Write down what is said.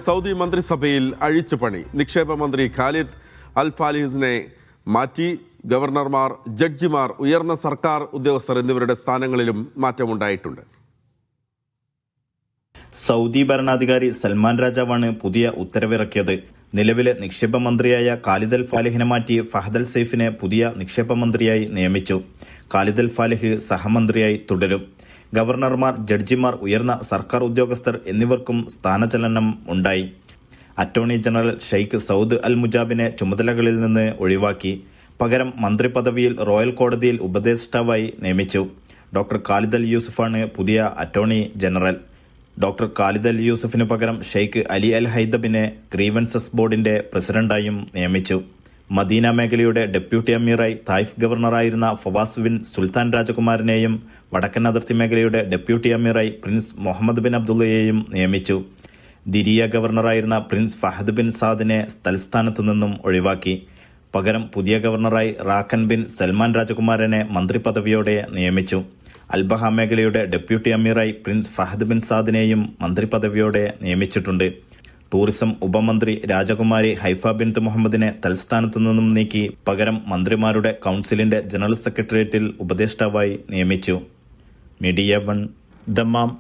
Saudi മന്ത്രിസഭയിൽ അഴിച്ചുപണി. നിക്ഷേപ മന്ത്രി ഖാലിദ് അൽ ഫാലിഹിനെ മാറ്റി. ഗവർണർമാർ, ജഡ്ജിമാർ, ഉയർന്ന സർക്കാർ ഉദ്യോഗസ്ഥർ എന്നിവരുടെ സ്ഥാനങ്ങളിലും മാറ്റമുണ്ടായിട്ടുണ്ട്. സൗദി ഭരണാധികാരി സൽമാൻ രാജാവാണ് പുതിയ ഉത്തരവിറക്കിയത്. നിലവിലെ നിക്ഷേപ മന്ത്രിയായ ഖാലിദ് അൽ ഫാലിഹിനെ മാറ്റി ഫഹദ് അൽ സൈഫിനെ പുതിയ നിക്ഷേപ മന്ത്രിയായി നിയമിച്ചു. ഖാലിദ് അൽ ഫാലിഹ് സഹമന്ത്രിയായി തുടരും. ഗവർണർമാർ, ജഡ്ജിമാർ, ഉയർന്ന സർക്കാർ ഉദ്യോഗസ്ഥർ എന്നിവർക്കും സ്ഥാനചലനം ഉണ്ടായി. Attorney general Sheikh Saud Al മുജാബിനെ ചുമതലകളിൽ നിന്ന് ഒഴിവാക്കി. പകരം മന്ത്രി പദവിയിൽ റോയൽ കോടതിയിൽ ഉപദേഷ്ടാവായി നിയമിച്ചു. ഡോക്ടർ ഖാലിദ് അൽ യൂസുഫാണ് പുതിയ attorney general. Doctor Khalid Al യൂസുഫിന് പകരം ഷെയ്ഖ് അലി അൽ ഹൈദബിനെ ഗ്രീവൻസസ് ബോർഡിന്റെ പ്രസിഡന്റായും നിയമിച്ചു. മദീന മേഖലയുടെ ഡെപ്യൂട്ടി അമീറായി തായിഫ് ഗവർണറായിരുന്ന ഫവാസ് ബിൻ സുൽത്താൻ രാജകുമാരനെയും വടക്കൻ അതിർത്തി മേഖലയുടെ ഡെപ്യൂട്ടി അമീറായി പ്രിൻസ് മുഹമ്മദ് ബിൻ അബ്ദുള്ളയെയും നിയമിച്ചു. ദിരിയ ഗവർണറായിരുന്ന പ്രിൻസ് ഫഹദ് ബിൻ സാദിനെ തൽസ്ഥാനത്തു നിന്നും ഒഴിവാക്കി. പകരം പുതിയ ഗവർണറായി റാഖൻ ബിൻ സൽമാൻ രാജകുമാരനെ മന്ത്രിപദവിയോടെ നിയമിച്ചു. അൽബഹ മേഖലയുടെ ഡെപ്യൂട്ടി അമീറായി പ്രിൻസ് ഫഹദ് ബിൻ സാദിനെയും മന്ത്രിപദവിയോടെ നിയമിച്ചിട്ടുണ്ട്. ടൂറിസം ഉപമന്ത്രി രാജകുമാരി ഹൈഫ ബിൻത് മുഹമ്മദിനെ തൽസ്ഥാനത്തു നിന്നും നീക്കി പകരം മന്ത്രിമാരുടെ കൗൺസിലിന്റെ ജനറൽ സെക്രട്ടേറിയറ്റിൽ ഉപദേഷ്ടാവായി നിയമിച്ചു. Media 1 Dammam.